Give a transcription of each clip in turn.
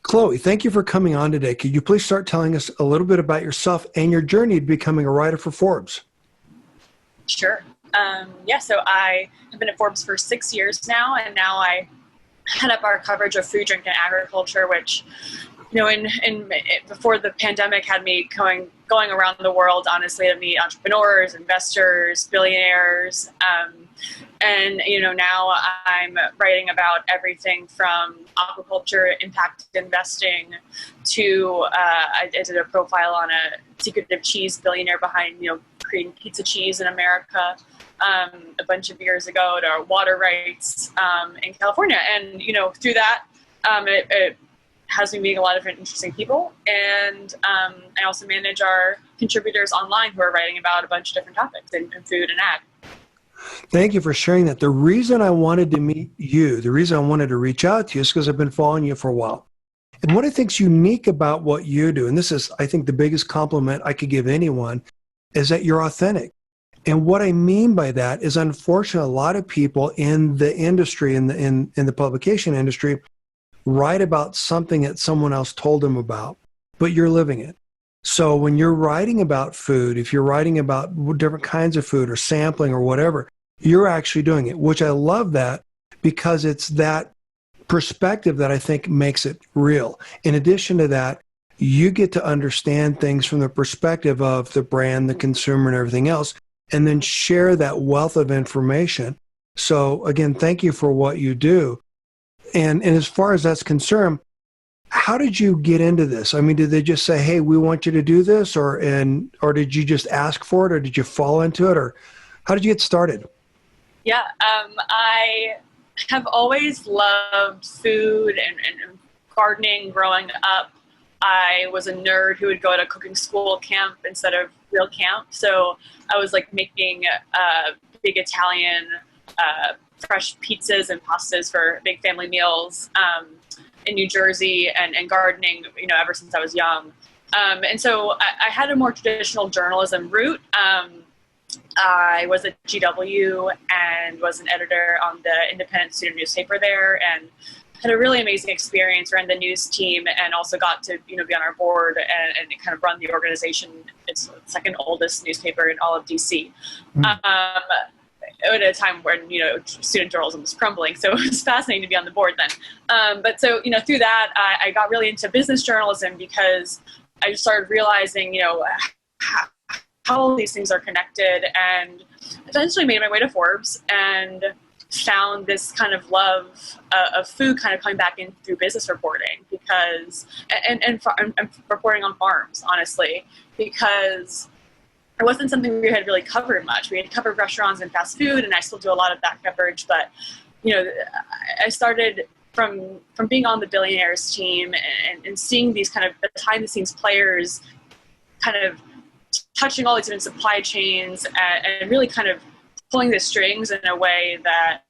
Chloe, thank you for coming on today. Could you please start telling us a little bit about yourself and your journey to becoming a writer for Forbes? Sure. So I have been at Forbes for 6 years now, and now I head up our coverage of food, drink, and agriculture, which, before the pandemic had me going around the world, honestly, to meet entrepreneurs, investors, billionaires. Now I'm writing about everything from aquaculture, impact investing, to I did a profile on a secretive cheese billionaire behind, creating pizza cheese in America a bunch of years ago, to water rights in California. And, through that, it has me meeting a lot of different interesting people. And I also manage our contributors online who are writing about a bunch of different topics in food and ag. Thank you for sharing that. The reason I wanted to meet you, the reason I wanted to reach out to you is because I've been following you for a while. And what I think is unique about what you do, and this is, I think, the biggest compliment I could give anyone, is that you're authentic. And what I mean by that is, unfortunately, a lot of people in the industry, in the publication industry, write about something that someone else told them about, but you're living it. So when you're writing about food, if you're writing about different kinds of food or sampling or whatever, you're actually doing it, which I love that, because it's that perspective that I think makes it real. In addition to that, you get to understand things from the perspective of the brand, the consumer, and everything else, and then share that wealth of information. So again, thank you for what you do. And as far as that's concerned, how did you get into this? I mean, did they just say, hey, we want you to do this, or did you just ask for it, or did you fall into it, or how did you get started? Yeah, I have always loved food and gardening growing up. I was a nerd who would go to cooking school camp instead of real camp. So I was like making big Italian fresh pizzas and pastas for big family meals in New Jersey, and gardening, ever since I was young. And so I had a more traditional journalism route. I was at GW and was an editor on the independent student newspaper there, and had a really amazing experience, ran the news team, and also got to, be on our board and kind of run the organization. It's the second oldest newspaper in all of DC. At a time when, student journalism was crumbling. So it was fascinating to be on the board then. But through that, I got really into business journalism, because I just started realizing, how all these things are connected, and eventually made my way to Forbes and found this kind of love of food kind of coming back in through business reporting, because, and reporting on farms, honestly, because it wasn't something we had really covered much. We had covered restaurants and fast food, and I still do a lot of that coverage. But, I started from being on the billionaires team and seeing these kind of behind the scenes players kind of touching all these different supply chains and really kind of pulling the strings in a way that,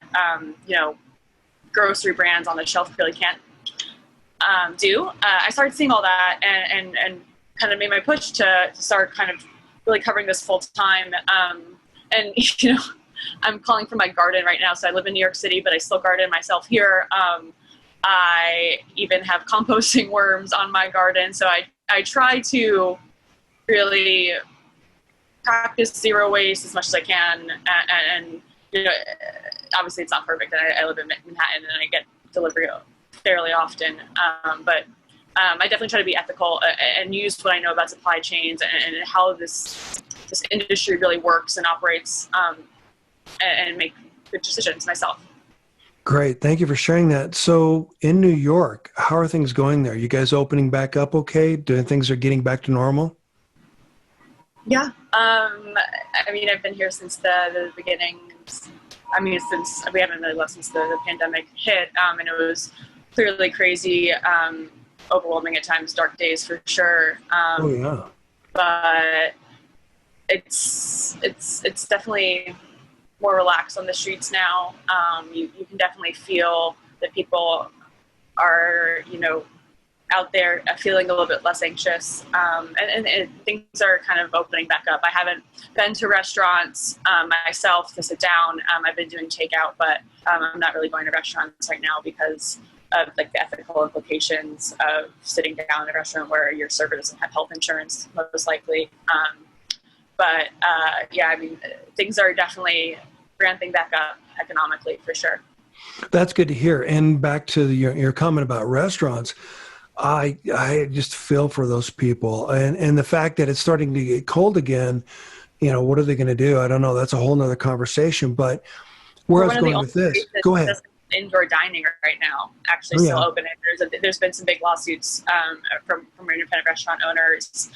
grocery brands on the shelf really can't do. I started seeing all that and kind of made my push to start kind of really covering this full time. I'm calling from my garden right now. So I live in New York City, but I still garden myself here. I even have composting worms on my garden. So I try to really practice zero waste as much as I can. And obviously it's not perfect. I live in Manhattan and I get delivery fairly often. But I definitely try to be ethical and use what I know about supply chains and how this industry really works and operates, and make good decisions myself. Great. Thank you for sharing that. So in New York, how are things going there? You guys opening back up okay? Do things are getting back to normal? Yeah. I've been here since the beginning. Since we haven't really left since the pandemic hit, and it was clearly crazy, overwhelming at times, dark days for sure. Oh yeah. But it's definitely more relaxed on the streets now. You can definitely feel that people are, out there feeling a little bit less anxious. And things are kind of opening back up. I haven't been to restaurants myself to sit down. I've been doing takeout, but I'm not really going to restaurants right now because of like the ethical implications of sitting down in a restaurant where your server doesn't have health insurance, most likely. Yeah, I mean, things are definitely ramping back up economically for sure. That's good to hear. And back to your comment about restaurants, I just feel for those people, and the fact that it's starting to get cold again. What are they going to do? I don't know. That's a whole nother conversation. But where I was going with this, go ahead. Indoor dining right now actually still open. There's been some big lawsuits from independent restaurant owners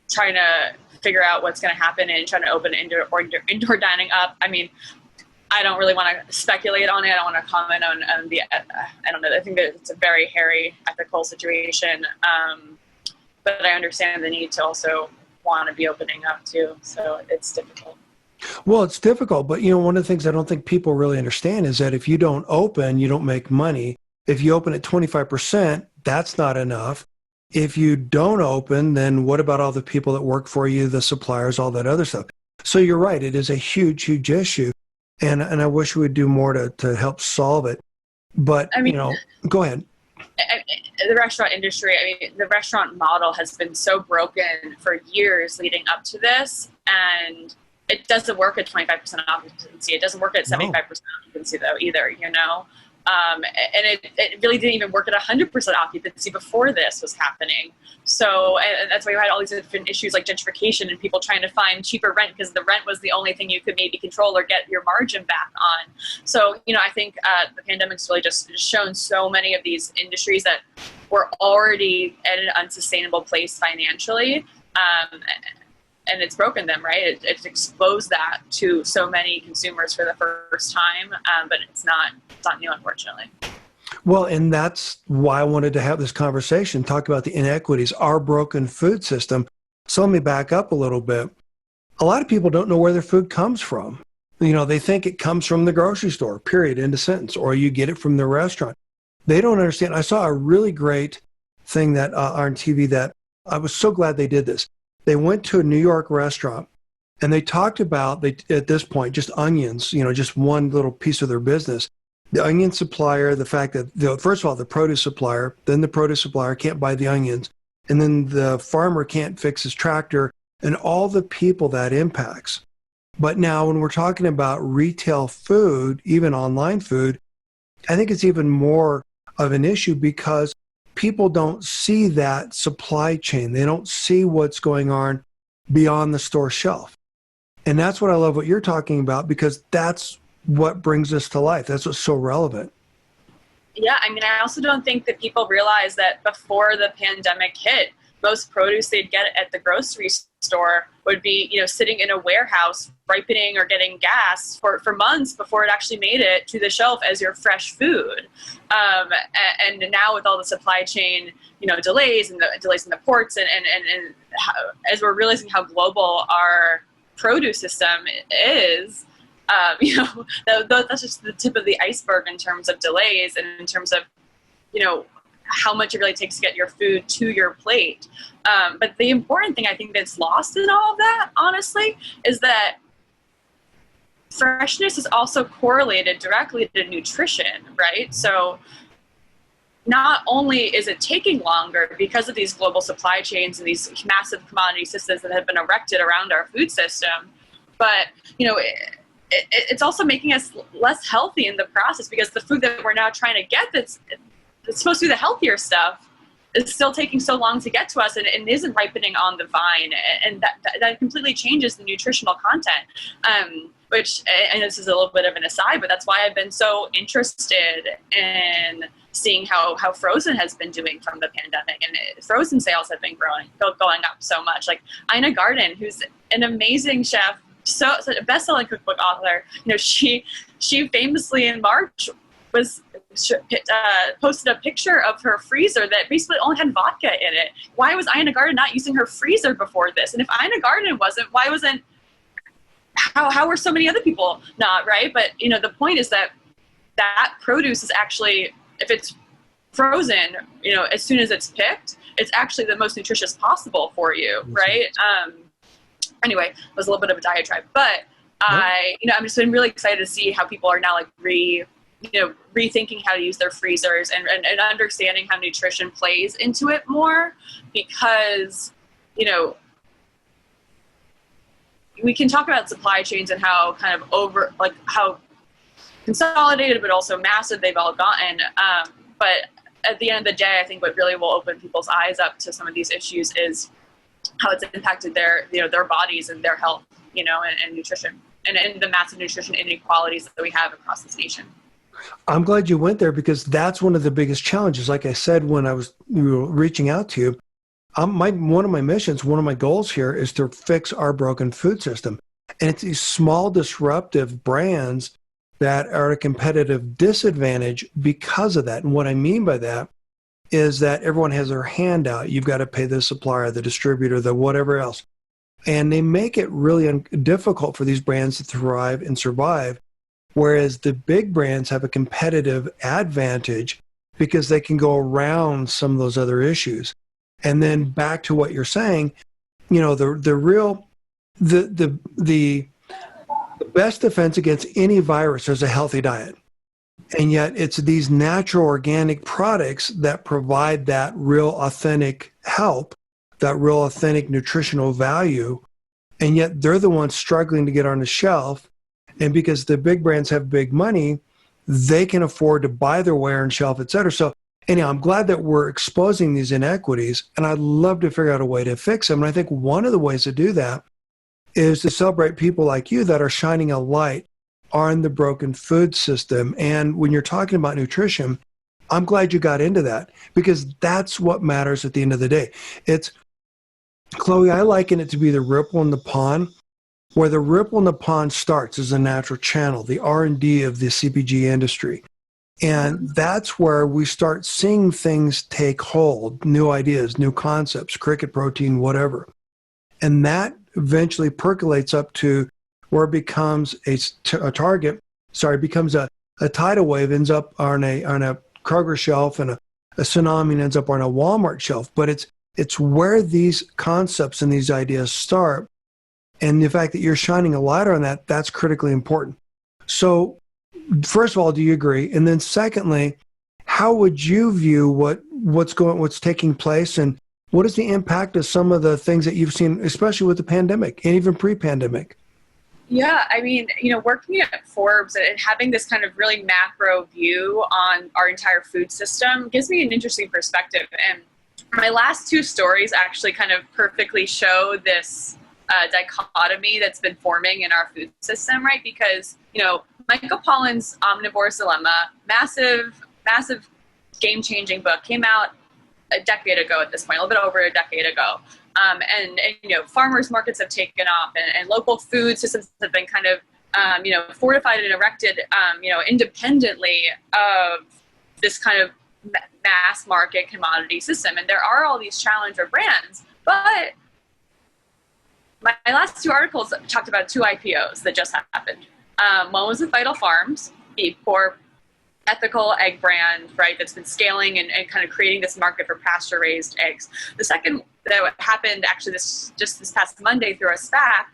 trying to figure out what's going to happen and trying to open indoor dining up. I mean, I don't really want to speculate on it. I don't want to comment on the. I don't know. I think that it's a very hairy ethical situation, but I understand the need to also want to be opening up too. So it's difficult. Well, it's difficult, but one of the things I don't think people really understand is that if you don't open, you don't make money. If you open at 25%, that's not enough. If you don't open, then what about all the people that work for you, the suppliers, all that other stuff? So you're right. It is a huge, huge issue. And I wish we would do more to help solve it. But, I mean, go ahead. The restaurant industry, the restaurant model has been so broken for years leading up to this. And it doesn't work at 25% occupancy. It doesn't work at 75% occupancy, though, either, and it really didn't even work at 100% occupancy before this was happening. So, and that's why you had all these different issues like gentrification and people trying to find cheaper rent because the rent was the only thing you could maybe control or get your margin back on. So, I think the pandemic's really just shown so many of these industries that were already at an unsustainable place financially. And it's broken them, right? It's exposed that to so many consumers for the first time, but it's not new, unfortunately. Well, and that's why I wanted to have this conversation, talk about the inequities, our broken food system. So let me back up a little bit. A lot of people don't know where their food comes from. They think it comes from the grocery store, period, end of sentence, or you get it from the restaurant. They don't understand. I saw a really great thing that on TV that I was so glad they did this. They went to a New York restaurant and they talked about, at this point, just onions, just one little piece of their business. The onion supplier, the fact that, first of all, the produce supplier, then the produce supplier can't buy the onions, and then the farmer can't fix his tractor, and all the people that impacts. But now when we're talking about retail food, even online food, I think it's even more of an issue because people don't see that supply chain. They don't see what's going on beyond the store shelf. And that's what I love what you're talking about, because that's what brings us to life. That's what's so relevant. Yeah, I also don't think that people realize that before the pandemic hit, most produce they'd get at the grocery store would be, sitting in a warehouse, ripening or getting gas for months before it actually made it to the shelf as your fresh food. And now with all the supply chain, delays and the delays in the ports and how, as we're realizing how global our produce system is, that's just the tip of the iceberg in terms of delays and in terms of, how much it really takes to get your food to your plate. But the important thing I think that's lost in all of that, honestly, is that freshness is also correlated directly to nutrition, right? So not only is it taking longer because of these global supply chains and these massive commodity systems that have been erected around our food system, but, it's also making us less healthy in the process because the food that we're now trying to get that's supposed to be the healthier stuff is still taking so long to get to us and isn't ripening on the vine. And that completely changes the nutritional content, which, and this is a little bit of an aside, but that's why I've been so interested in seeing how frozen has been doing from the pandemic. And frozen sales have been going up so much. Like Ina Garten, who's an amazing chef, so a best-selling cookbook author, she famously in March posted a picture of her freezer that basically only had vodka in it. Why was Ina Garten not using her freezer before this? And if Ina Garten wasn't, why wasn't, how were so many other people not, right? But, the point is that produce is actually, if it's frozen, as soon as it's picked, it's actually the most nutritious possible for you, right? Anyway, it was a little bit of a diatribe, but I'm just been really excited to see how people are now rethinking how to use their freezers and understanding how nutrition plays into it more, because, we can talk about supply chains and how kind of how consolidated but also massive they've all gotten. But at the end of the day, I think what really will open people's eyes up to some of these issues is how it's impacted their bodies and their health, and nutrition, and the massive nutrition inequalities that we have across this nation. I'm glad you went there, because that's one of the biggest challenges. Like I said, when I was reaching out to you, one of my missions, one of my goals here is to fix our broken food system. And it's these small disruptive brands that are at a competitive disadvantage because of that. And what I mean by that is that everyone has their hand out. You've got to pay the supplier, the distributor, the whatever else. And they make it really difficult for these brands to thrive and survive, whereas the big brands have a competitive advantage because they can go around some of those other issues. And then back to what you're saying, the best defense against any virus is a healthy diet. And yet it's these natural organic products that provide that real authentic help, that real authentic nutritional value. And yet they're the ones struggling to get on the shelf. And because the big brands have big money, they can afford to buy their way on shelf, et cetera. So anyhow, I'm glad that we're exposing these inequities, and I'd love to figure out a way to fix them. And I think one of the ways to do that is to celebrate people like you that are shining a light on the broken food system. And when you're talking about nutrition, I'm glad you got into that, because that's what matters at the end of the day. It's, Chloe, I liken it to be the ripple in the pond. Where the ripple in the pond starts is a natural channel, the R&D of the CPG industry. And that's where we start seeing things take hold, new ideas, new concepts, cricket protein, whatever. And that eventually percolates up to where it becomes a tidal wave, ends up on a Kroger shelf, and a tsunami ends up on a Walmart shelf. But it's where these concepts and these ideas start. And the fact that you're shining a light on that, that's critically important. So first of all, do you agree? And then secondly, how would you view what's taking place, and what is the impact of some of the things that you've seen, especially with the pandemic and even pre-pandemic? Yeah, I mean, working at Forbes and having this kind of really macro view on our entire food system gives me an interesting perspective. And my last two stories actually kind of perfectly show this dichotomy that's been forming in our food system, right? Because, Michael Pollan's Omnivore's Dilemma, massive game-changing book, came out a decade ago at this point, a little bit over a decade ago. And farmers markets have taken off, and local food systems have been kind of, fortified and erected, independently of this kind of mass market commodity system. And there are all these challenger brands, but my last two articles talked about two IPOs that just happened. One was with Vital Farms, the core ethical egg brand, right, that's been scaling and kind of creating this market for pasture-raised eggs. The second that happened actually this past Monday through a SPAC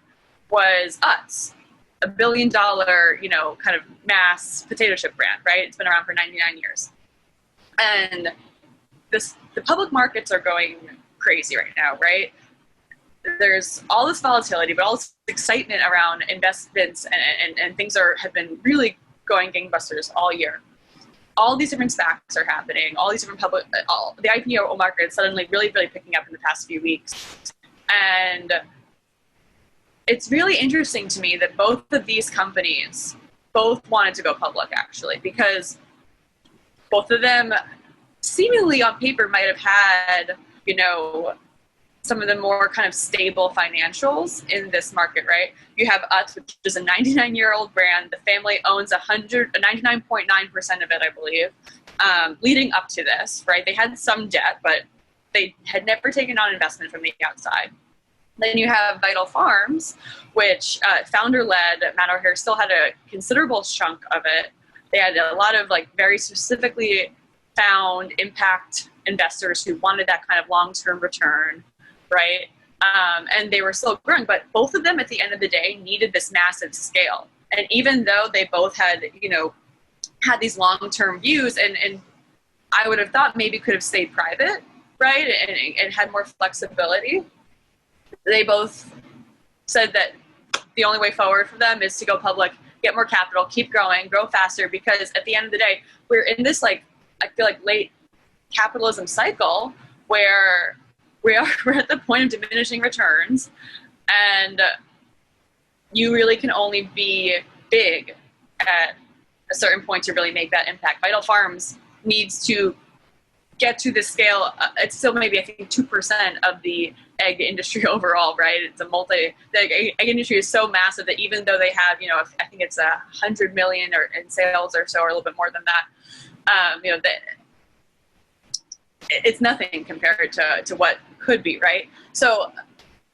was Utz, $1 billion, kind of mass potato chip brand, right? It's been around for 99 years. And the public markets are going crazy right now, right? There's all this volatility, but all this excitement around investments, and things have been really going gangbusters all year. All these different SPACs are happening. All these different the IPO market is suddenly really, really picking up in the past few weeks. And it's really interesting to me that both of these companies both wanted to go public, actually, because both of them seemingly on paper might have had, some of the more kind of stable financials in this market, right? You have Utz, which is a 99-year-old brand. The family owns 99.9% of it, I believe, leading up to this, right? They had some debt, but they had never taken on investment from the outside. Then you have Vital Farms, which founder-led, Matt O'Hare still had a considerable chunk of it. They had a lot of very specifically found impact investors who wanted that kind of long-term return, right? And they were still growing, but both of them at the end of the day needed this massive scale. And even though they both had, had these long-term views, and I would have thought maybe could have stayed private, right, and had more flexibility. They both said that the only way forward for them is to go public, get more capital, keep growing, grow faster, because at the end of the day, we're in this, like, I feel like late capitalism cycle where we're at the point of diminishing returns, and you really can only be big at a certain point to really make that impact. Vital Farms needs to get to the scale. It's still maybe, I think, 2% of the egg industry overall, right? It's the egg industry is so massive that even though they have, I think it's 100 million in sales or so, or a little bit more than that, it's nothing compared to what could be, right? So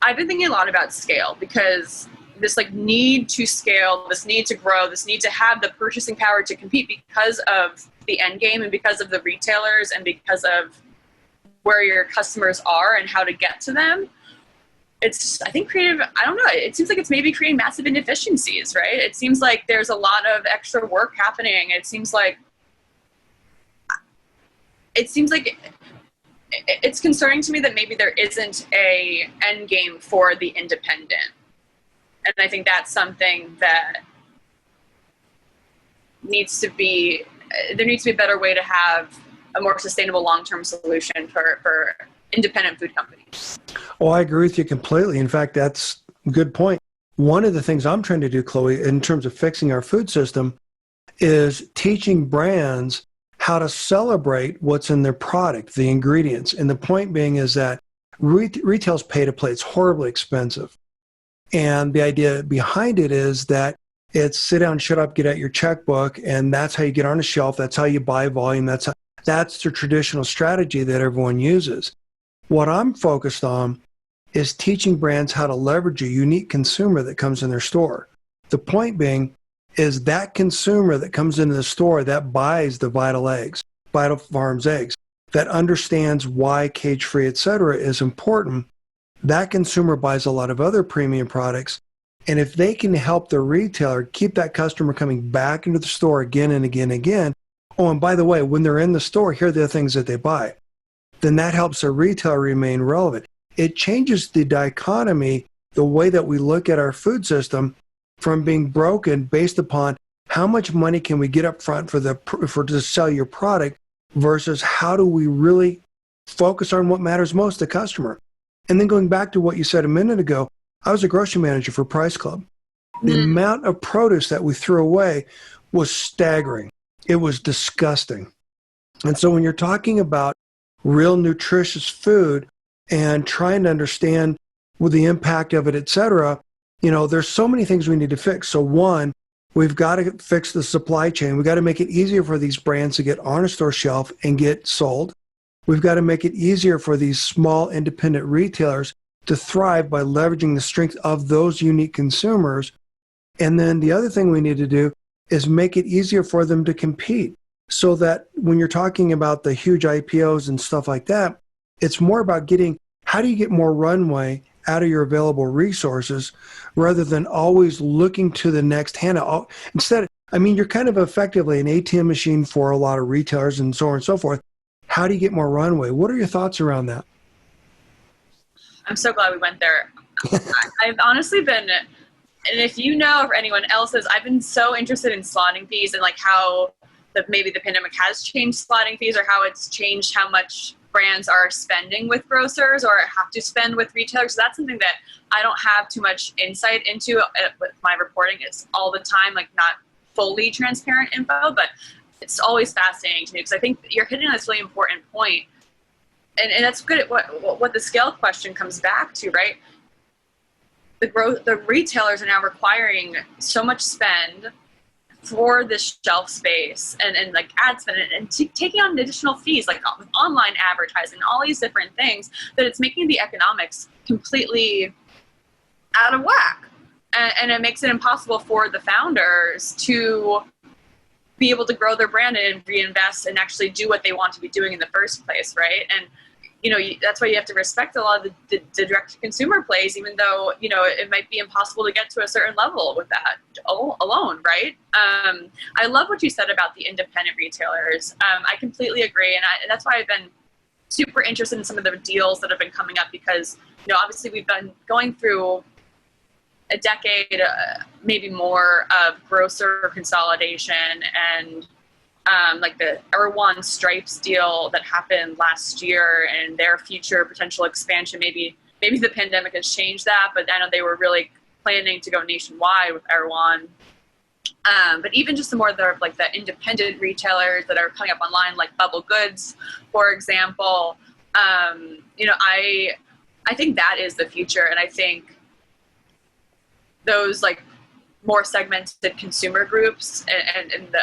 I've been thinking a lot about scale, because this need to scale, this need to grow, this need to have the purchasing power to compete because of the end game and because of the retailers and because of where your customers are and how to get to them. It's, I think, creative. I don't know. It seems like it's maybe creating massive inefficiencies, right? It seems like there's a lot of extra work happening. It seems like it's concerning to me that maybe there isn't a end game for the independent. And I think that's something that there needs to be a better way to have a more sustainable long-term solution for independent food companies. Well, I agree with you completely. In fact, that's a good point. One of the things I'm trying to do, Chloe, in terms of fixing our food system, is teaching brands how to celebrate what's in their product, the ingredients. And the point being is that retail's pay to play. It's horribly expensive. And the idea behind it is that it's sit down, shut up, get out your checkbook, and that's how you get on a shelf. That's how you buy volume. That's the traditional strategy that everyone uses. What I'm focused on is teaching brands how to leverage a unique consumer that comes in their store. The point being is that consumer that comes into the store that buys the Vital Farms eggs, that understands why cage-free, et cetera, is important. That consumer buys a lot of other premium products. And if they can help the retailer keep that customer coming back into the store again and again and again, oh, and by the way, when they're in the store, here are the things that they buy, then that helps the retailer remain relevant. It changes the dichotomy, the way that we look at our food system, from being broken based upon how much money can we get up front for to sell your product versus how do we really focus on what matters most, the customer. And then going back to what you said a minute ago, I was a grocery manager for Price Club. The amount of produce that we threw away was staggering. It was disgusting. And so when you're talking about real nutritious food and trying to understand with the impact of it, et cetera, there's so many things we need to fix. So one, we've got to fix the supply chain. We've got to make it easier for these brands to get on a store shelf and get sold. We've got to make it easier for these small independent retailers to thrive by leveraging the strength of those unique consumers. And then the other thing we need to do is make it easier for them to compete, so that when you're talking about the huge IPOs and stuff like that, it's more about how do you get more runway out of your available resources rather than always looking to the next handout. You're kind of effectively an ATM machine for a lot of retailers and so on and so forth. How do you get more runway? What are your thoughts around that? I'm so glad we went there. I've honestly been, and if you know, or anyone else is, I've been so interested in slotting fees and how maybe the pandemic has changed slotting fees, or how it's changed how much brands are spending with grocers or have to spend with retailers. So that's something that I don't have too much insight into with my reporting. It's all the time, not fully transparent info, but it's always fascinating to me, because I think you're hitting this really important point. And that's good at what the scale question comes back to, right? The retailers are now requiring so much spend for this shelf space and ad spend and taking on additional fees, with online advertising, all these different things, that it's making the economics completely out of whack. And it makes it impossible for the founders to be able to grow their brand and reinvest and actually do what they want to be doing in the first place, right? And that's why you have to respect a lot of the direct-to-consumer plays, even though, it might be impossible to get to a certain level with that alone, right? I love what you said about the independent retailers. I completely agree, and that's why I've been super interested in some of the deals that have been coming up, because, obviously we've been going through a decade, maybe more, of grocer consolidation, and like the Erewhon Stripes deal that happened last year and their future potential expansion. Maybe the pandemic has changed that, but I know they were really planning to go nationwide with Erewhon. But even just the more the independent retailers that are coming up online, like Bubble Goods, for example, I think that is the future. And I think those more segmented consumer groups and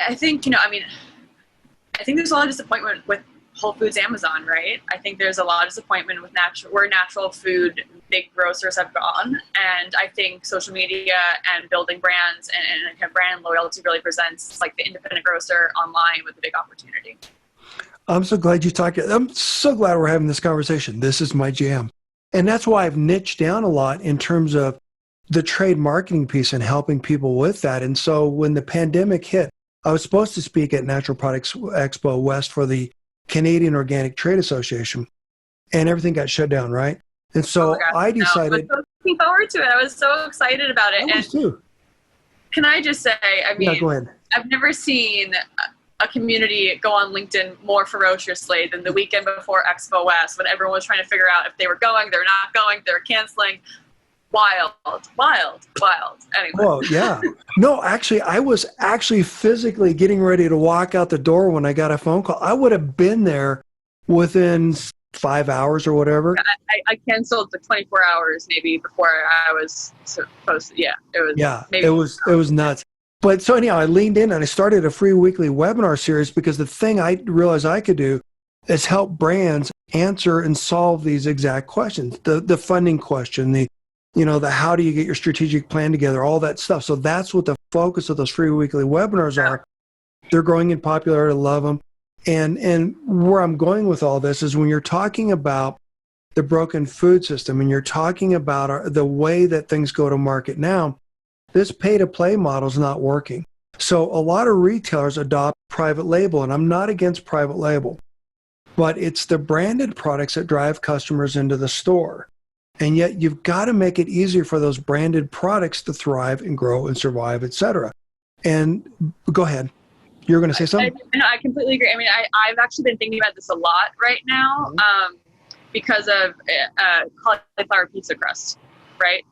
I think, I think there's a lot of disappointment with Whole Foods, Amazon, right? I think there's a lot of disappointment with where natural food big grocers have gone. And I think social media and building brands and kind of brand loyalty really presents the independent grocer online with a big opportunity. I'm so glad I'm so glad we're having this conversation. This is my jam. And that's why I've niched down a lot in terms of the trade marketing piece and helping people with that. And so when the pandemic hit, I was supposed to speak at Natural Products Expo West for the Canadian Organic Trade Association, and everything got shut down, right? And so I decided... I was so looking forward to it. I was so excited about it. I was too. Can I just say, Yeah, go ahead. I've never seen a community go on LinkedIn more ferociously than the weekend before Expo West, when everyone was trying to figure out if they were going, they're not going, they're canceling. Wild. Anyway. Well, yeah. No, actually, I was physically getting ready to walk out the door when I got a phone call. I would have been there within 5 hours or whatever. I canceled the 24 hours maybe before I was supposed to. Yeah, it was. Yeah, it was nuts. But so anyhow, I leaned in and I started a free weekly webinar series, because the thing I realized I could do is help brands answer and solve these exact questions. The funding question, the how do you get your strategic plan together, all that stuff. So that's what the focus of those free weekly webinars are. They're growing in popularity. I love them. And where I'm going with all this is when you're talking about the broken food system and you're talking about the way that things go to market now, this pay-to-play model is not working. So a lot of retailers adopt private label, and I'm not against private label, but it's the branded products that drive customers into the store. And yet you've got to make it easier for those branded products to thrive and grow and survive, et cetera. And go ahead. You're going to say something? I completely agree. I've actually been thinking about this a lot right now, because of cauliflower pizza crust, right?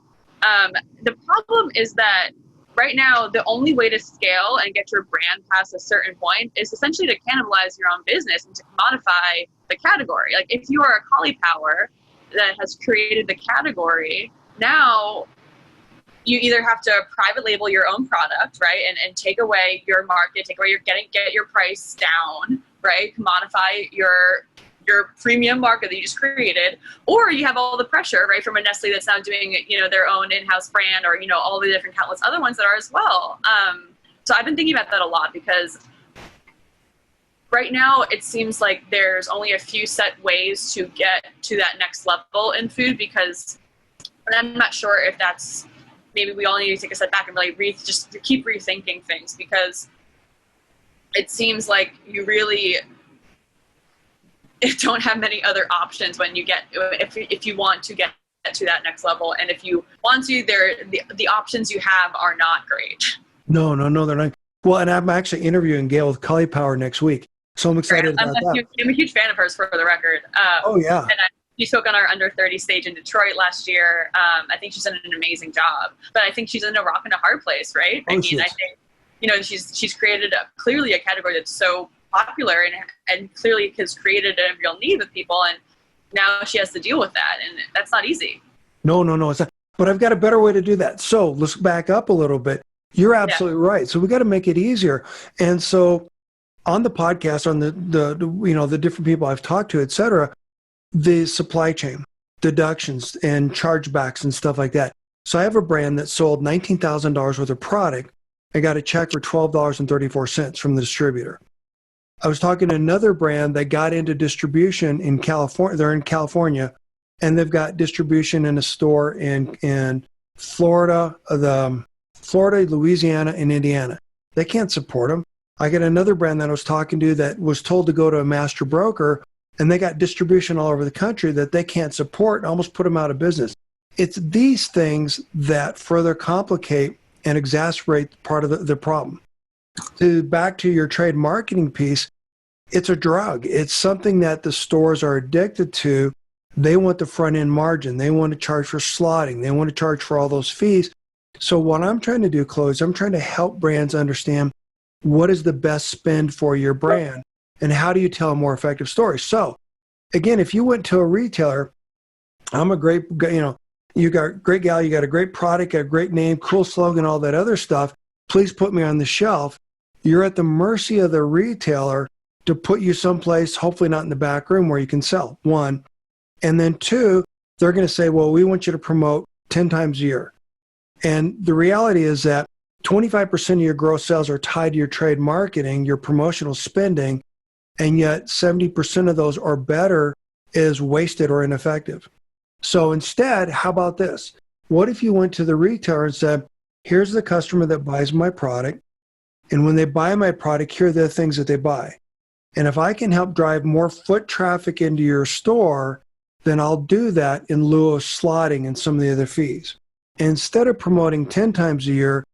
The problem is that right now, the only way to scale and get your brand past a certain point is essentially to cannibalize your own business and to commodify the category. If you are a cauliflower that has created the category, now you either have to private label your own product, right, and take away your market, get your price down, right, commodify your premium market that you just created, or you have all the pressure, right, from a Nestle that's now doing their own in-house brand, or all the different countless other ones that are as well. So I've been thinking about that a lot, because right now, it seems like there's only a few set ways to get to that next level in food, because, and I'm not sure if that's, maybe we all need to take a step back and really just to keep rethinking things, because it seems like you really don't have many other options when you get, if you want to get to that next level. And if you want to, the options you have are not great. No, they're not. Well, and I'm actually interviewing Gail with Cauliflower next week. So I'm excited about that. I'm a huge fan of hers, for the record. Oh, yeah. And she spoke on our under 30 stage in Detroit last year. I think she's done an amazing job. But I think she's in a rock and a hard place, right? Oh, I think, she's created clearly a category that's so popular and clearly has created a real need with people. And now she has to deal with that. And that's not easy. No, it's not. But I've got a better way to do that. So let's back up a little bit. You're absolutely right. So we got to make it easier. And so on the podcast, on the different people I've talked to, et cetera, the supply chain, deductions and chargebacks and stuff like that. So I have a brand that sold $19,000 worth of product. I got a check for $12.34 from the distributor. I was talking to another brand that got into distribution in California. They're in California, and they've got distribution in a store in Florida, Florida, Louisiana, and Indiana. They can't support them. I got another brand that I was talking to that was told to go to a master broker, and they got distribution all over the country that they can't support and almost put them out of business. It's these things that further complicate and exacerbate part of the problem. Back to your trade marketing piece, it's a drug. It's something that the stores are addicted to. They want the front end margin. They want to charge for slotting. They want to charge for all those fees. So what I'm trying to do, Chloe, is I'm trying to help brands understand what is the best spend for your brand and how do you tell a more effective story. So again, if you went to a retailer, I'm a great, you got a great gal, you got a great product, a great name, cool slogan, all that other stuff. Please put me on the shelf. You're at the mercy of the retailer to put you someplace, hopefully not in the back room where you can sell, one. And then two, they're going to say, well, we want you to promote 10 times a year. And the reality is that 25% of your gross sales are tied to your trade marketing, your promotional spending, and yet 70% of those or better is wasted or ineffective. So instead, how about this? What if you went to the retailer and said, here's the customer that buys my product, and when they buy my product, here are the things that they buy. And if I can help drive more foot traffic into your store, then I'll do that in lieu of slotting and some of the other fees. Instead of promoting 10 times a year,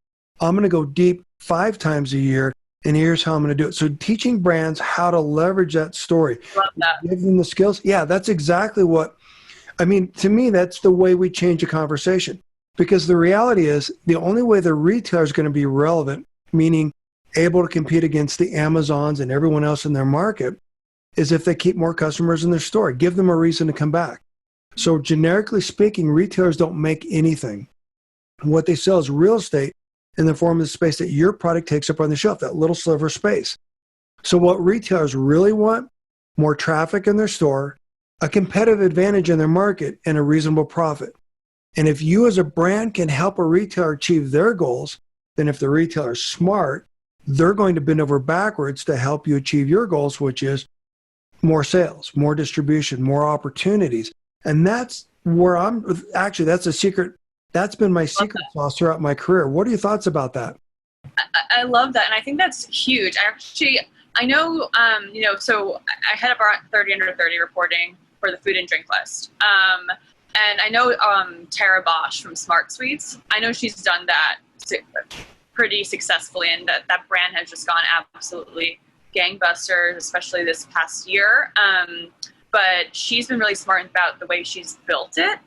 I'm going to go deep 5 times a year, and here's how I'm going to do it. So teaching brands how to leverage that story. Love that. Give them the skills. Yeah, that's exactly what, I mean, to me, that's the way we change a conversation. Because the reality is the only way the retailer is going to be relevant, meaning able to compete against the Amazons and everyone else in their market, is if they keep more customers in their store. Give them a reason to come back. So generically speaking, retailers don't make anything. What they sell is real estate in the form of the space that your product takes up on the shelf, that little sliver of space. So what retailers really want, more traffic in their store, a competitive advantage in their market, and a reasonable profit. And if you as a brand can help a retailer achieve their goals, then if the retailer is smart, they're going to bend over backwards to help you achieve your goals, which is more sales, more distribution, more opportunities. And that's where that's a secret. That's been my secret sauce throughout my career. What are your thoughts about that? I love that. And I think that's huge. I know, so I head up our 30 under 30 reporting for the food and drink list. And I know Tara Bosch from Smart Sweets, I know she's done that pretty successfully, and that brand has just gone absolutely gangbusters, especially this past year. But she's been really smart about the way she's built it.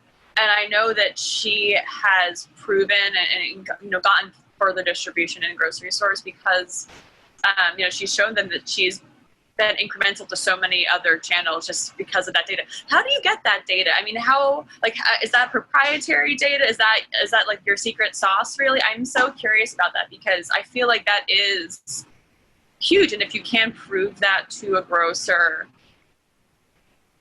And I know that she has proven and gotten further distribution in grocery stores because, she's shown them that she's been incremental to so many other channels just because of that data. How do you get that data? I mean, is that proprietary data? Is that like your secret sauce, really? I'm so curious about that because I feel like that is huge. And if you can prove that to a grocer,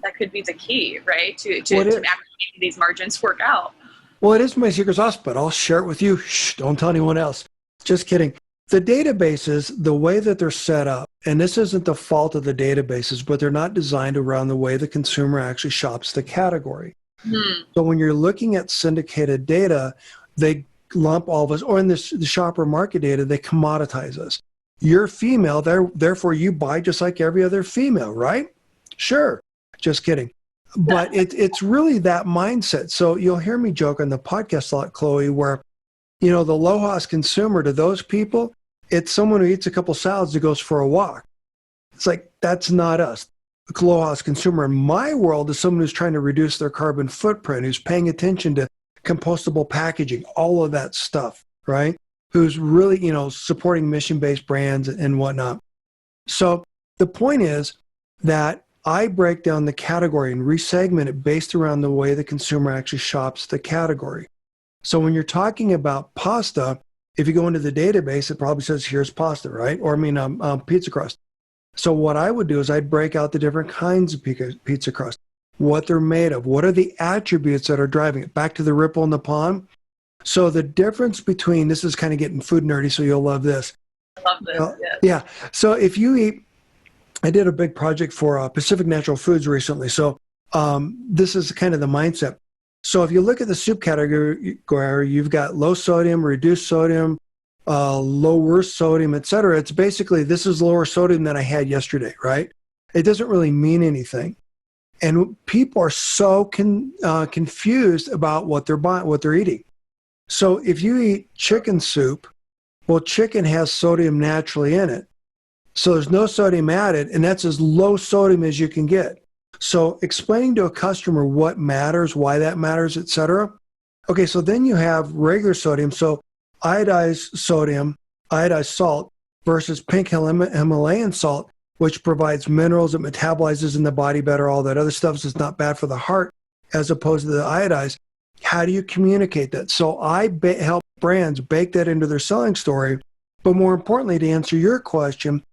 that could be the key, right? To actually make these margins work out. Well, it is my secret sauce, but I'll share it with you. Shh, don't tell anyone else. Just kidding. The databases, the way that they're set up, and this isn't the fault of the databases, but they're not designed around the way the consumer actually shops the category. So when you're looking at syndicated data, they lump all of us, or in the shopper market data, they commoditize us. You're female, therefore you buy just like every other female, right? Sure. Just kidding. But it's really that mindset. So you'll hear me joke on the podcast a lot, Chloe, where, the low-cost consumer, to those people, it's someone who eats a couple salads and goes for a walk. It's like, that's not us. The low-cost consumer in my world is someone who's trying to reduce their carbon footprint, who's paying attention to compostable packaging, all of that stuff, right? Who's really, supporting mission-based brands and whatnot. So the point is that I break down the category and resegment it based around the way the consumer actually shops the category. So when you're talking about pasta, if you go into the database, it probably says, here's pasta, right? Or pizza crust. So what I would do is I'd break out the different kinds of pizza crust, what they're made of, what are the attributes that are driving it, back to the ripple in the pond. So the difference between, this is kind of getting food nerdy, so you'll love this. I love this, yes. Yeah. So if you eat I did a big project for Pacific Natural Foods recently. So this is kind of the mindset. So if you look at the soup category, you've got low sodium, reduced sodium, lower sodium, et cetera. It's basically, this is lower sodium than I had yesterday, right? It doesn't really mean anything. And people are so confused about what they're buying, what they're eating. So if you eat chicken soup, well, chicken has sodium naturally in it. So there's no sodium added, and that's as low sodium as you can get. So explaining to a customer what matters, why that matters, et cetera. Okay, so then you have regular sodium. So iodized sodium, iodized salt versus pink Himalayan salt, which provides minerals, it metabolizes in the body better, all that other stuff is not bad for the heart, as opposed to the iodized. How do you communicate that? So I help brands bake that into their selling story. But more importantly, to answer your question,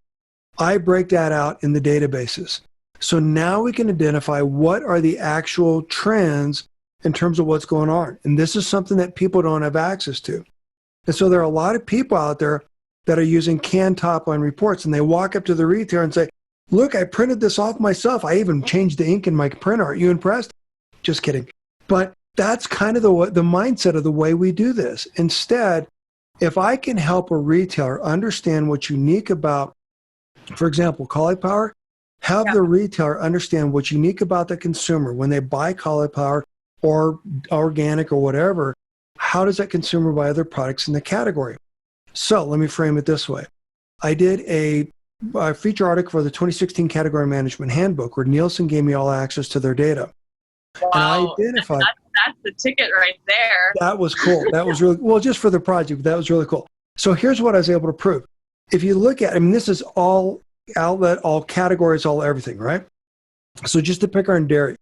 I break that out in the databases. So now we can identify what are the actual trends in terms of what's going on. And this is something that people don't have access to. And so there are a lot of people out there that are using canned top-line reports, and they walk up to the retailer and say, look, I printed this off myself. I even changed the ink in my printer. Aren't you impressed? Just kidding. But that's kind of the mindset of the way we do this. Instead, if I can help a retailer understand what's unique about, for example, cauliflower, have the retailer understand what's unique about the consumer when they buy cauliflower or organic or whatever, how does that consumer buy other products in the category? So let me frame it this way. I did a feature article for the 2016 Category Management Handbook where Nielsen gave me all access to their data. Wow, and I identified that's the ticket right there. That was cool. That was really, well, just for the project, that was really cool. So here's what I was able to prove. If you look at, I mean, this is all outlet, all categories, all everything, right? So just to pick on dairy.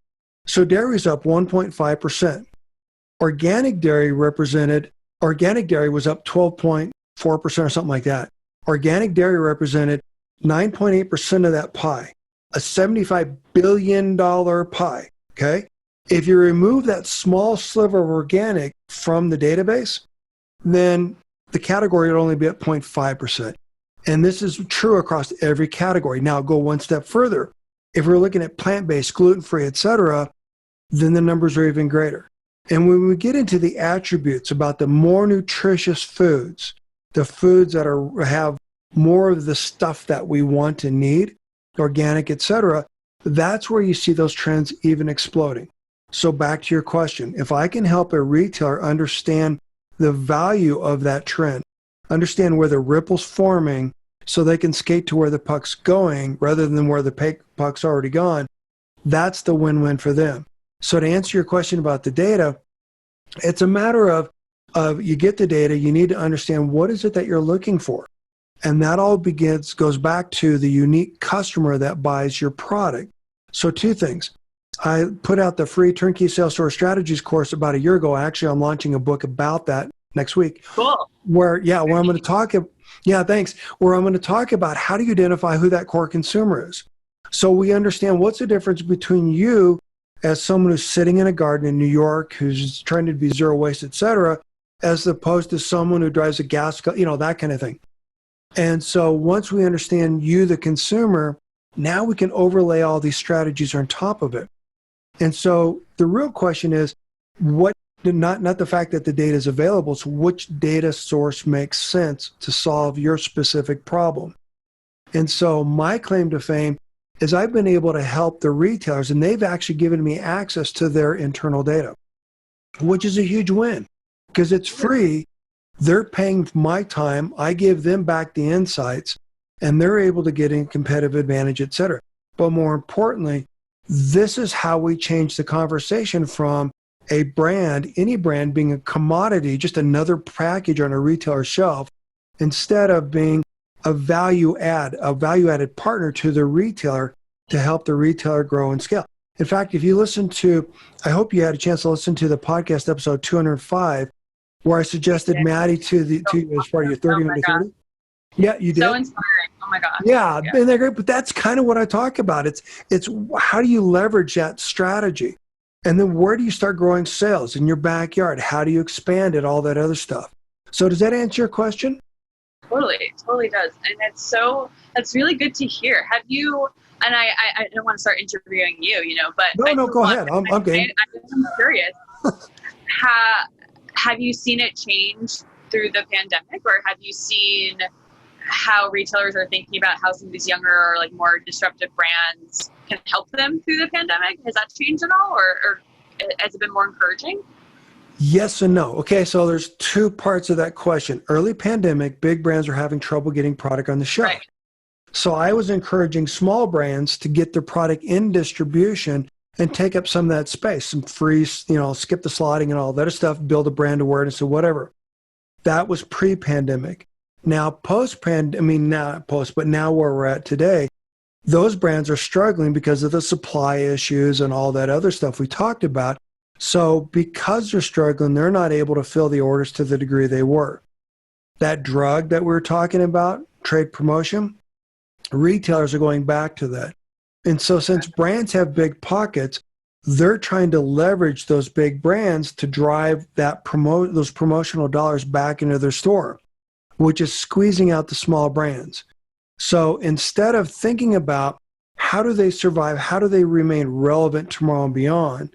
So dairy is up 1.5%. Organic dairy was up 12.4% or something like that. Organic dairy represented 9.8% of that pie, a $75 billion pie, okay? If you remove that small sliver of organic from the database, then the category would only be at 0.5%. And this is true across every category. Now go one step further. If we're looking at plant-based, gluten-free, et cetera, then the numbers are even greater. And when we get into the attributes about the more nutritious foods, the foods that have more of the stuff that we want and need, organic, et cetera, that's where you see those trends even exploding. So back to your question, if I can help a retailer understand the value of that trend, understand where the ripple's forming so they can skate to where the puck's going rather than where the puck's already gone, that's the win-win for them. So to answer your question about the data, it's a matter of you get the data, you need to understand what is it that you're looking for. And that all goes back to the unique customer that buys your product. So two things. I put out the free Turnkey Sales Store Strategies course about a year ago. Actually, I'm launching a book about that next week. Cool. Where I'm going to talk, where I'm going to talk about how do you identify who that core consumer is. So we understand what's the difference between you as someone who's sitting in a garden in New York, who's trying to be zero waste, et cetera, as opposed to someone who drives a gas car, that kind of thing. And so once we understand you, the consumer, now we can overlay all these strategies on top of it. And so the real question is, not the fact that the data is available, so which data source makes sense to solve your specific problem? And so my claim to fame is I've been able to help the retailers, and they've actually given me access to their internal data, which is a huge win because it's free. They're paying my time. I give them back the insights, and they're able to get in competitive advantage, et cetera. But more importantly, this is how we change the conversation from a brand, any brand being a commodity, just another package on a retailer shelf, instead of being a value-added partner to the retailer to help the retailer grow and scale. In fact, if you listen to, I hope you had a chance to listen to the podcast episode 205, where I suggested Maddie to you as part of your 30 under 30. Yeah, you did. So inspiring. Oh my gosh. Yeah, and they're great. But that's kind of what I talk about. It's how do you leverage that strategy? And then where do you start growing sales in your backyard? How do you expand it? All that other stuff. So does that answer your question? Totally does. And that's really good to hear. Have you, and I don't want to start interviewing you, but No, go ahead. I'm game. I'm curious. Have you seen it change through the pandemic, or have you seen how retailers are thinking about how some of these younger or like more disruptive brands can help them through the pandemic? Has that changed at all, or has it been more encouraging? Yes and no. Okay, so there's two parts of that question. Early pandemic, big brands are having trouble getting product on the shelf. Right. So I was encouraging small brands to get their product in distribution and take up some of that space, some free, skip the slotting and all that stuff, build a brand awareness or whatever. That was pre-pandemic. Now now where we're at today, those brands are struggling because of the supply issues and all that other stuff we talked about. So because they're struggling, they're not able to fill the orders to the degree they were. That drug that we were talking about, trade promotion, retailers are going back to that. And so since brands have big pockets, they're trying to leverage those big brands to drive those promotional dollars back into their store, which is squeezing out the small brands. So instead of thinking about how do they survive, how do they remain relevant tomorrow and beyond,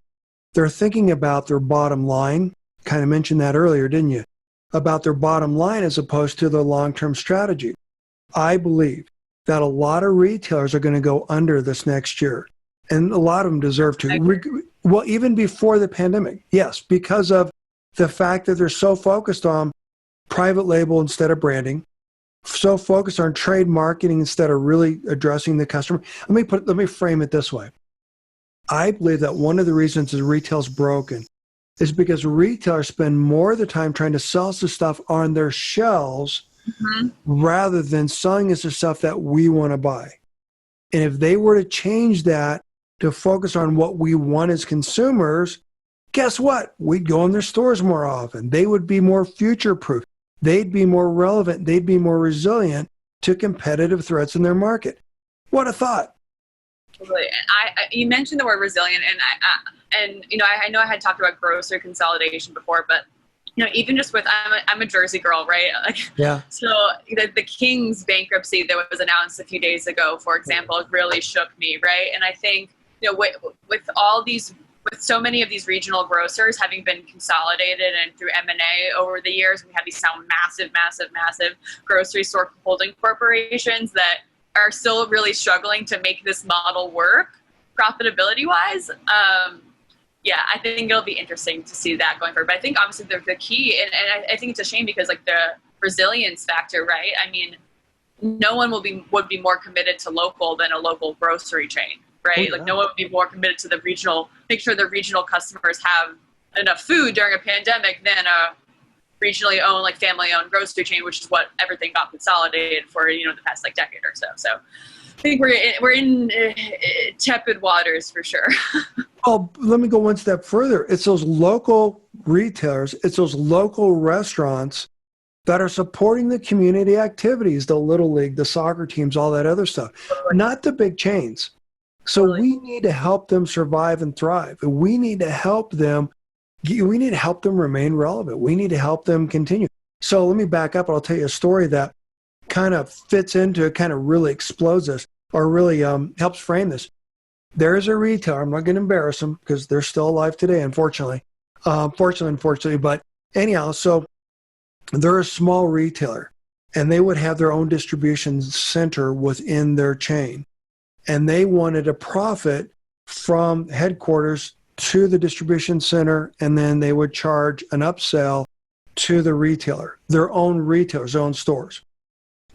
they're thinking about their bottom line. Kind of mentioned that earlier, didn't you? About their bottom line as opposed to their long-term strategy. I believe that a lot of retailers are going to go under this next year. And a lot of them deserve to. Well, even before the pandemic, yes, because of the fact that they're so focused on private label instead of branding, so focused on trade marketing instead of really addressing the customer. Let me frame it this way. I believe that one of the reasons that retail's broken is because retailers spend more of the time trying to sell us the stuff on their shelves rather than selling us the stuff that we want to buy. And if they were to change that to focus on what we want as consumers, guess what? We'd go in their stores more often. They would be more future-proof. They'd be more relevant. They'd be more resilient to competitive threats in their market. What a thought. Totally. And you mentioned the word resilient, and I know I had talked about grocery consolidation before, but even just with I'm a Jersey girl, right? Yeah. So the King's bankruptcy that was announced a few days ago, for example, really shook me, right? And I think with so many of these regional grocers having been consolidated and through M&A over the years, we have these massive grocery store holding corporations that are still really struggling to make this model work profitability wise. I think it'll be interesting to see that going forward. But I think obviously the key, and I think it's a shame because like the resilience factor, right? I mean, no one would be more committed to local than a local grocery chain, right? Oh, yeah. Like no one would be more committed to make sure the regional customers have enough food during a pandemic than a regionally owned, like family-owned grocery chain, which is what everything got consolidated for, the past like decade or so. So I think we're in tepid waters for sure. Oh, let me go one step further. It's those local retailers, it's those local restaurants that are supporting the community activities, the Little League, the soccer teams, all that other stuff, not the big chains. So we need to help them survive and thrive. We need to help them remain relevant. We need to help them continue. So let me back up and I'll tell you a story that kind of fits into it, kind of really explodes this or really helps frame this. There is a retailer, I'm not going to embarrass them because they're still alive today, unfortunately. Unfortunately, but anyhow, so they're a small retailer and they would have their own distribution center within their chain. And they wanted a profit from headquarters to the distribution center, and then they would charge an upsell to the retailer, their own retailers, their own stores.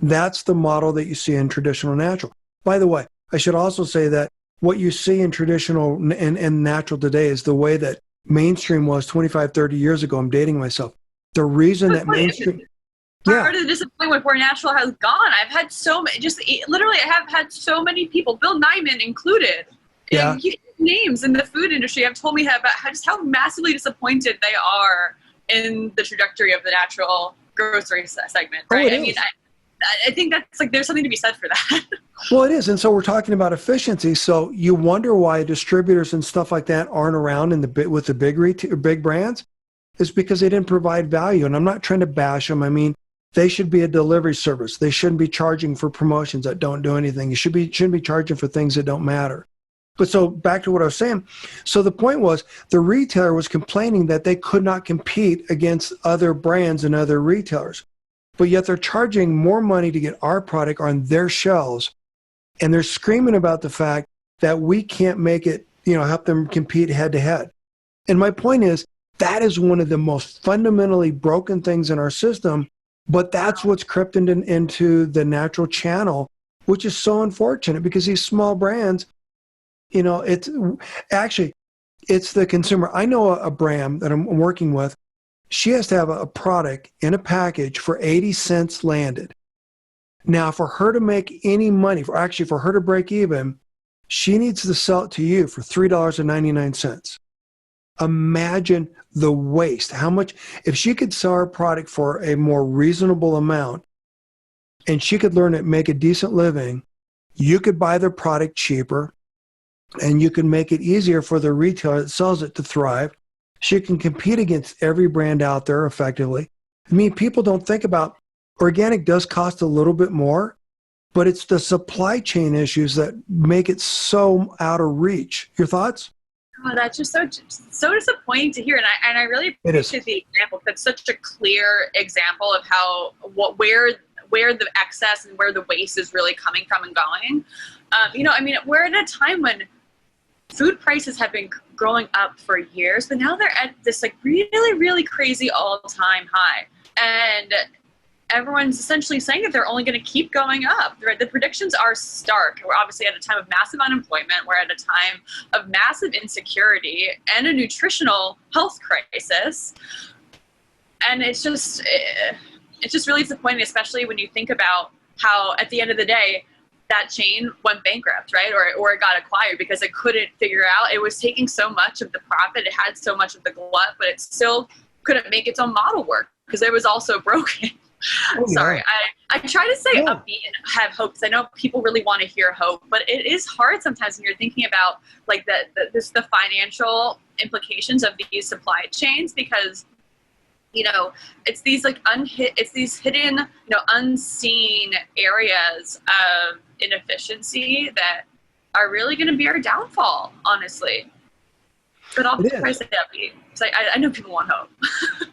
That's the model that you see in traditional natural. By the way, I should also say that what you see in traditional and natural today is the way that mainstream was 25, 30 years ago. I'm dating myself. The reason that mainstream... Part of the disappointment where natural has gone. I've had I have had so many people, Bill Nyman included, names in the food industry have told me about how massively disappointed they are in the trajectory of the natural grocery segment, right? I mean, I think that's like, there's something to be said for that. Well, it is. And so we're talking about efficiency. So you wonder why distributors and stuff like that aren't around with the big brands. It's because they didn't provide value. And I'm not trying to bash them. I mean, They should be a delivery service. They shouldn't be charging for promotions that don't do anything. You shouldn't be charging for things that don't matter. But so back to what I was saying. So the point was the retailer was complaining that they could not compete against other brands and other retailers. But yet they're charging more money to get our product on their shelves. And they're screaming about the fact that we can't make it, help them compete head to head. And my point is, that is one of the most fundamentally broken things in our system, but that's what's crept into the natural channel, which is so unfortunate because these small brands, it's the consumer. I know a brand that I'm working with. She has to have a product in a package for 80 cents landed. Now, for her to make any money, for her to break even, she needs to sell it to you for $3.99. Imagine the waste. How much, if she could sell her product for a more reasonable amount and she could learn to make a decent living, you could buy their product cheaper and you can make it easier for the retailer that sells it to thrive. She can compete against every brand out there effectively. I mean, people don't think about organic does cost a little bit more, but it's the supply chain issues that make it so out of reach. Your thoughts? Oh, that's just so disappointing to hear, and I really appreciate the example. That's such a clear example of where the excess and where the waste is really coming from and going. We're at a time when food prices have been growing up for years, but now they're at this really, really crazy all-time high, and everyone's essentially saying that they're only going to keep going up. The predictions are stark. We're obviously at a time of massive unemployment. We're at a time of massive insecurity and a nutritional health crisis. And it's just really disappointing, especially when you think about how at the end of the day, that chain went bankrupt, right? Or it got acquired because it couldn't figure out. It was taking so much of the profit. It had so much of the glut, but it still couldn't make its own model work because it was also broken. Oh, sorry, I try to stay upbeat and have hope because I know people really want to hear hope, but it is hard sometimes when you're thinking about the financial implications of these supply chains because it's these hidden unseen areas of inefficiency that are really going to be our downfall, honestly. But I'll try to stay upbeat. I know people want hope.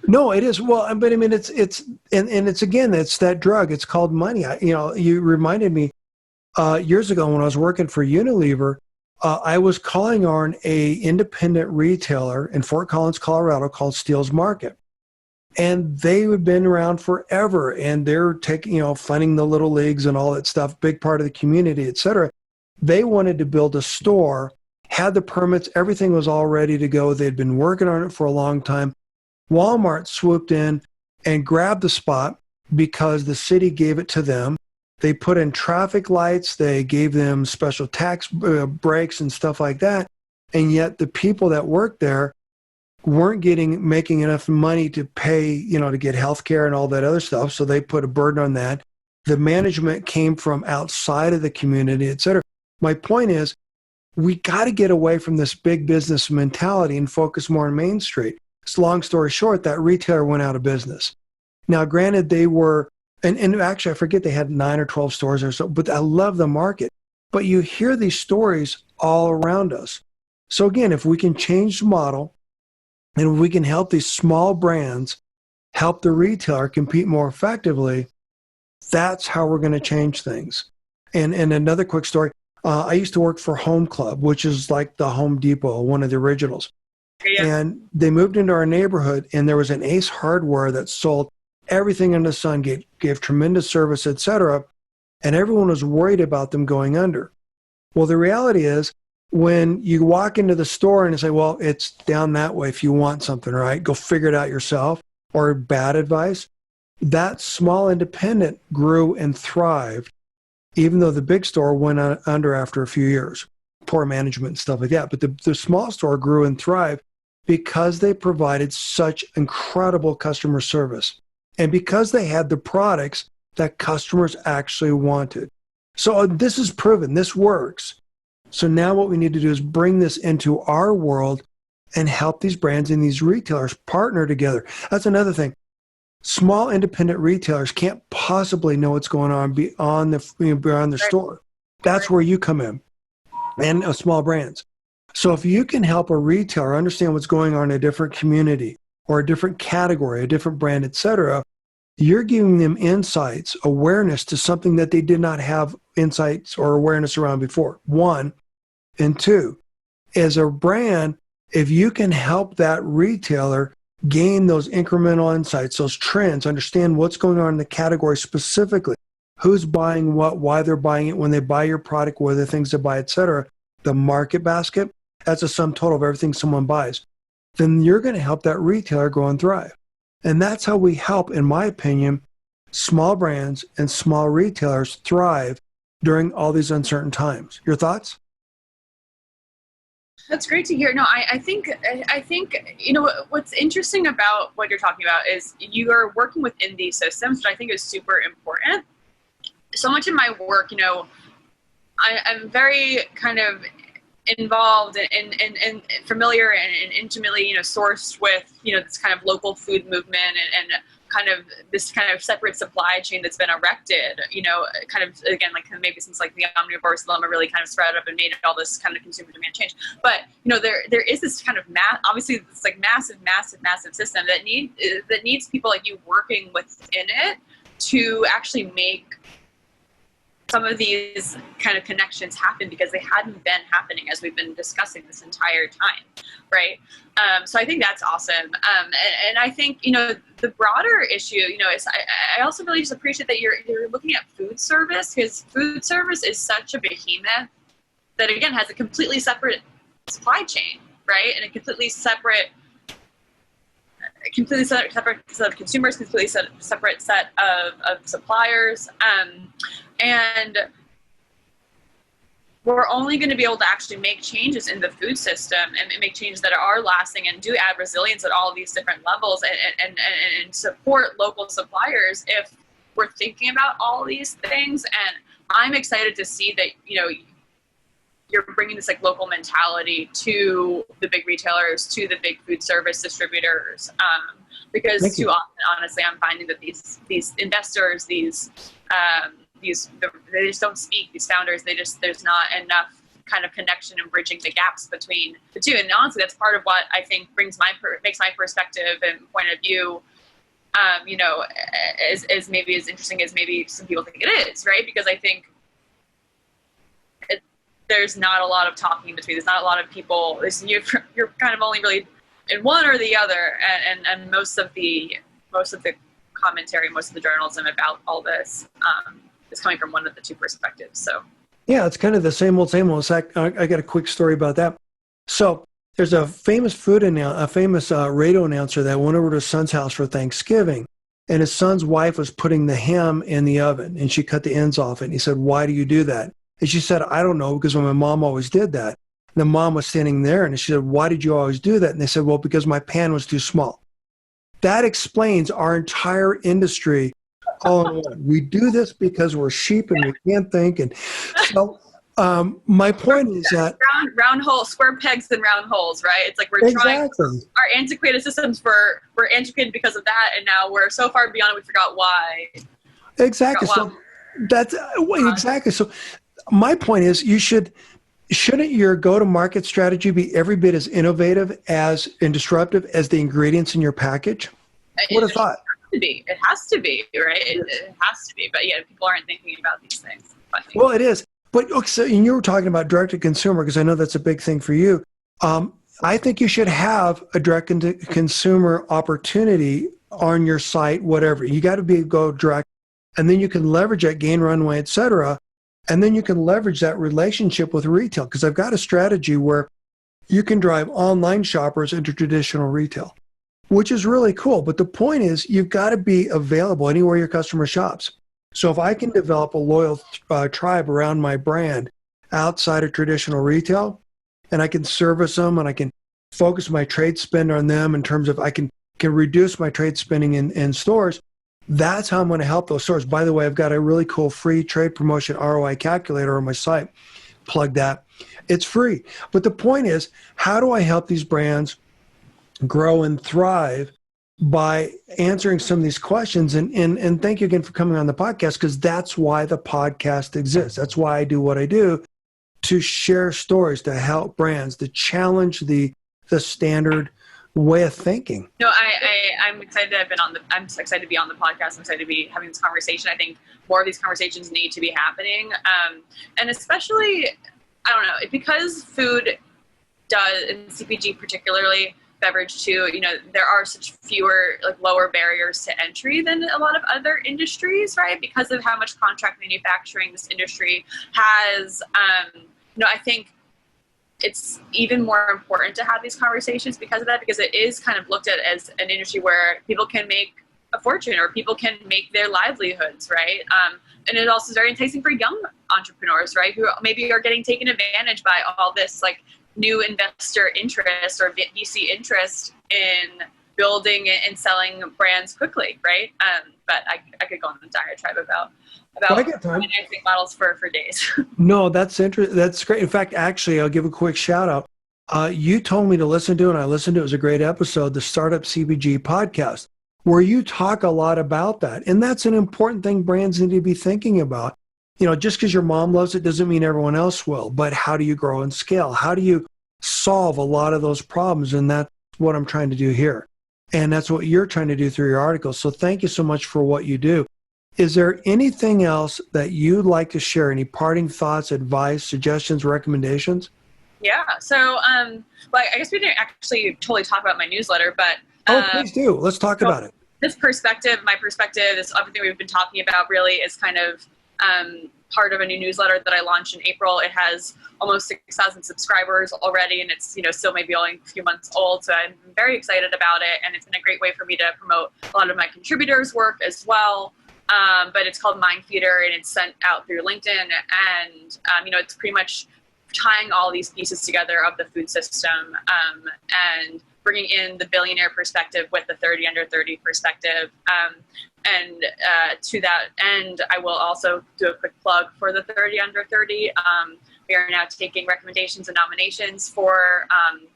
No, it is. Well, but I mean, it's again, it's that drug. It's called money. You reminded me years ago when I was working for Unilever, I was calling on a independent retailer in Fort Collins, Colorado called Steele's Market. And they had been around forever and they're taking, funding the little leagues and all that stuff, big part of the community, et cetera. They wanted to build a store, had the permits, everything was all ready to go. They'd been working on it for a long time. Walmart swooped in and grabbed the spot because the city gave it to them. They put in traffic lights. They gave them special tax breaks and stuff like that. And yet the people that worked there weren't making enough money to pay, to get health care and all that other stuff. So they put a burden on that. The management came from outside of the community, et cetera. My point is, we got to get away from this big business mentality and focus more on Main Street. So long story short, that retailer went out of business. Now, granted, they were, and actually, I forget they had 9 or 12 stores or so, but I love the market. But you hear these stories all around us. So again, if we can change the model and we can help these small brands help the retailer compete more effectively, that's how we're going to change things. And another quick story. I used to work for Home Club, which is like the Home Depot, one of the originals. Yeah. And they moved into our neighborhood, and there was an Ace Hardware that sold everything under the sun, gave tremendous service, et cetera, and everyone was worried about them going under. Well, the reality is, when you walk into the store and you say, well, it's down that way if you want something, right? Go figure it out yourself, or bad advice, that small independent grew and thrived, even though the big store went under after a few years, poor management and stuff like that. But the small store grew and thrived because they provided such incredible customer service and because they had the products that customers actually wanted. So this is proven, this works. So now what we need to do is bring this into our world and help these brands and these retailers partner together. That's another thing. Small independent retailers can't possibly know what's going on beyond their store. That's where you come in, and small brands. So if you can help a retailer understand what's going on in a different community or a different category, a different brand, et cetera, you're giving them insights, awareness to something that they did not have insights or awareness around before. One, and two, as a brand, if you can help that retailer gain those incremental insights, those trends, understand what's going on in the category specifically, who's buying what, why they're buying it, when they buy your product, what are the things to buy, et cetera, the market basket, that's a sum total of everything someone buys, then you're going to help that retailer grow and thrive. And that's how we help, in my opinion, small brands and small retailers thrive during all these uncertain times. Your thoughts? That's great to hear. No, I think, what's interesting about what you're talking about is you are working within these systems, which I think is super important. So much of my work, I'm very kind of involved and familiar and intimately, sourced with, this kind of local food movement and kind of this kind of separate supply chain that's been erected, kind of, again, like maybe since like the omnivore dilemma really kind of spread up and made all this kind of consumer demand change. But, there is this kind of obviously this like massive system that needs people like you working within it to actually make some of these kind of connections happen, because they hadn't been happening as we've been discussing this entire time, right? So I think that's awesome. And I think, the broader issue, is I also really just appreciate that you're looking at food service, because food service is such a behemoth that, again, has a completely separate supply chain, right? And a completely separate set of consumers, completely separate set of suppliers. And we're only going to be able to actually make changes in the food system and make changes that are lasting and do add resilience at all of these different levels and support local suppliers if we're thinking about all these things. And I'm excited to see that, you're bringing this like local mentality to the big retailers, to the big food service distributors, because too often, honestly, I'm finding that these investors, they just don't speak. These founders, there's not enough kind of connection and bridging the gaps between the two. And honestly, that's part of what I think makes my perspective and point of view, as maybe as interesting as maybe some people think it is, right? Because I think there's not a lot of talking between. There's not a lot of people. You're kind of only really in one or the other, and most of the commentary, most of the journalism about all this is coming from one of the two perspectives. So yeah, it's kind of the same old. In fact, I got a quick story about that. So there's a famous radio announcer that went over to his son's house for Thanksgiving, and his son's wife was putting the ham in the oven, and she cut the ends off it. And he said, "Why do you do that?" And she said, "I don't know, because my mom always did that." And the mom was standing there, and she said, "Why did you always do that?" And they said, "Well, because my pan was too small." That explains our entire industry all in one. We do this because we're sheep and we can't think. And so my point is that round holes, square pegs and round holes, right? It's like we're trying our antiquated systems were antiquated because of that, and now we're so far beyond it we forgot why. Exactly. So that's exactly. So my point is, shouldn't your go-to-market strategy be every bit as innovative and disruptive as the ingredients in your package? What a thought. It has to be, right? It has to be. But yeah, people aren't thinking about these things. Well, it is. But so, and you were talking about direct-to-consumer, because I know that's a big thing for you. I think you should have a direct-to-consumer opportunity on your site, whatever. You got to go direct, and then you can leverage that gain runway, et cetera. And then you can leverage that relationship with retail, because I've got a strategy where you can drive online shoppers into traditional retail, which is really cool. But the point is, you've got to be available anywhere your customer shops. So if I can develop a loyal tribe around my brand outside of traditional retail, and I can service them, and I can focus my trade spend on them in terms of I can reduce my trade spending in stores, that's how I'm going to help those stores. By the way, I've got a really cool free trade promotion ROI calculator on my site. Plug that. It's free. But the point is, how do I help these brands grow and thrive by answering some of these questions. And thank you again for coming on the podcast, because that's why the podcast exists. That's why I do what I do, to share stories, to help brands, to challenge the standard way of thinking. No, I'm excited. I'm excited to be on the podcast. I'm excited to be having this conversation. I think more of these conversations need to be happening. And especially, I don't know, because food does, in CPG particularly, beverage too, there are such fewer, like, lower barriers to entry than a lot of other industries, right? Because of how much contract manufacturing this industry has. I think it's even more important to have these conversations because of that, because it is kind of looked at as an industry where people can make a fortune or people can make their livelihoods, right? And it also is very enticing for young entrepreneurs, right, who maybe are getting taken advantage by all this, like, new investor interest or VC interest in building and selling brands quickly, right? But I could go on the diatribe about financing models for days. No, that's interesting. That's great. In fact, actually, I'll give a quick shout out. You told me to listen to, and I listened to it. It was a great episode, the Startup CPG podcast, where you talk a lot about that. And that's an important thing brands need to be thinking about. Just because your mom loves it doesn't mean everyone else will. But how do you grow and scale? How do you solve a lot of those problems? And that's what I'm trying to do here. And that's what you're trying to do through your article. So thank you so much for what you do. Is there anything else that you'd like to share? Any parting thoughts, advice, suggestions, recommendations? Yeah. So, I guess we didn't actually totally talk about my newsletter, but please do. Let's talk about it. My perspective, this everything we've been talking about really is kind of part of a new newsletter that I launched in April. It has almost 6,000 subscribers already, and it's still maybe only a few months old. So I'm very excited about it, and it's been a great way for me to promote a lot of my contributors' work as well. But it's called Mind Feeder, and it's sent out through LinkedIn. And, it's pretty much tying all these pieces together of the food system and bringing in the billionaire perspective with the 30 under 30 perspective. And to that end, I will also do a quick plug for the 30 under 30. We are now taking recommendations and nominations for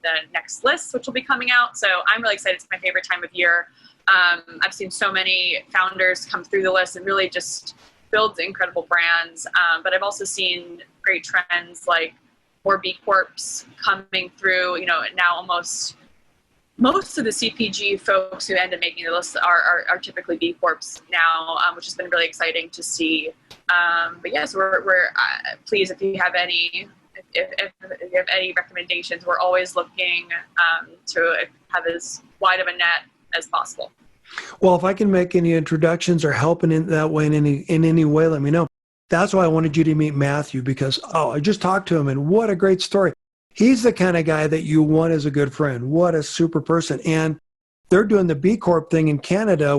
the next list, which will be coming out. So I'm really excited. It's my favorite time of year. I've seen so many founders come through the list and really just build incredible brands. But I've also seen great trends like more B Corps coming through. Now almost most of the CPG folks who end up making the list are typically B Corps now, which has been really exciting to see. But yes, we're please, if you have any. If you have any recommendations, we're always looking to have as wide of a net as possible. Well, if I can make any introductions or help in that way in any way, let me know. That's why I wanted you to meet Matthew, because I just talked to him, and what a great story. He's the kind of guy that you want as a good friend. What a super person. And they're doing the B Corp thing in Canada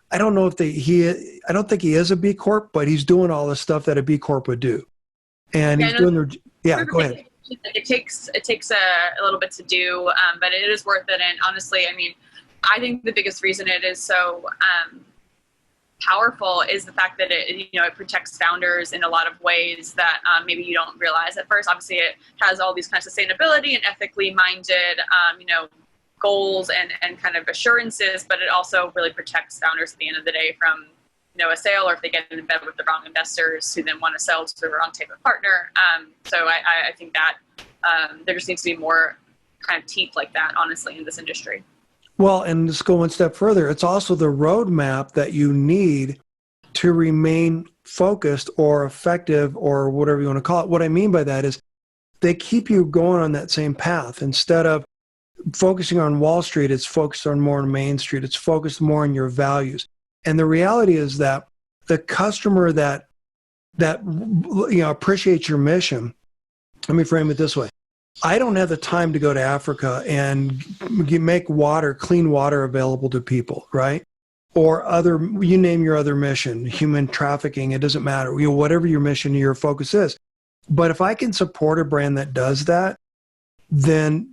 I don't know if I don't think he is a B Corp, but he's doing all the stuff that a B Corp would do. And he's doing go ahead. It takes a little bit to do, but it is worth it. And honestly, I think the biggest reason it is so powerful is the fact that it protects founders in a lot of ways that maybe you don't realize at first. Obviously, it has all these kinds of sustainability and ethically minded, goals and kind of assurances, but it also really protects founders at the end of the day from a sale, or if they get in bed with the wrong investors who then want to sell to the wrong type of partner. So I think that there just needs to be more kind of teeth like that, honestly, in this industry. Well, and let's go one step further. It's also the roadmap that you need to remain focused or effective or whatever you want to call it. What I mean by that is they keep you going on that same path. Instead of focusing on Wall Street, it's focused on more on Main Street. It's focused more on your values. And the reality is that the customer that appreciates your mission, let me frame it this way. I don't have the time to go to Africa and make clean water available to people, right? Or you name your other mission, human trafficking, it doesn't matter, whatever your mission, your focus is. But if I can support a brand that does that, then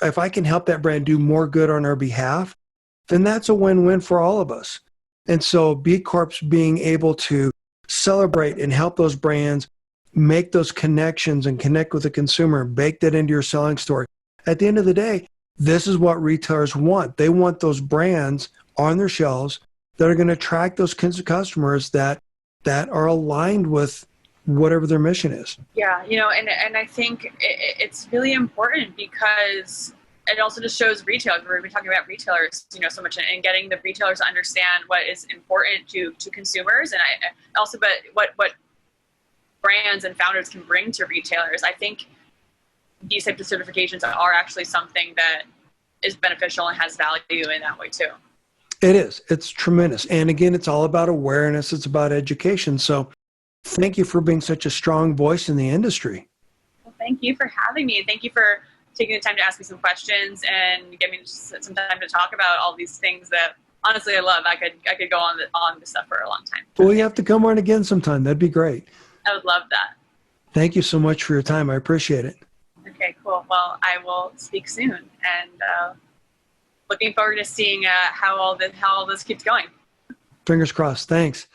if I can help that brand do more good on our behalf, then that's a win-win for all of us. And so B Corps being able to celebrate and help those brands make those connections and connect with the consumer, bake that into your selling story. At the end of the day, This is what retailers want. They want those brands on their shelves that are going to attract those kinds of customers that are aligned with whatever their mission is. Yeah, and I think it's really important because it also just shows retail. We're talking about retailers, so much, and getting the retailers to understand what is important to consumers, and I also, but what brands and founders can bring to retailers. I think these types of certifications are actually something that is beneficial and has value in that way too. It is. It's tremendous. And again, it's all about awareness. It's about education. So thank you for being such a strong voice in the industry. Well, thank you for having me. And thank you for taking the time to ask me some questions and give me some time to talk about all these things that honestly I love. I could go on this stuff for a long time. Well, you have to come on again sometime. That'd be great. I would love that. Thank you so much for your time. I appreciate it. Okay, cool. Well, I will speak soon, and looking forward to seeing how all this keeps going. Fingers crossed. Thanks.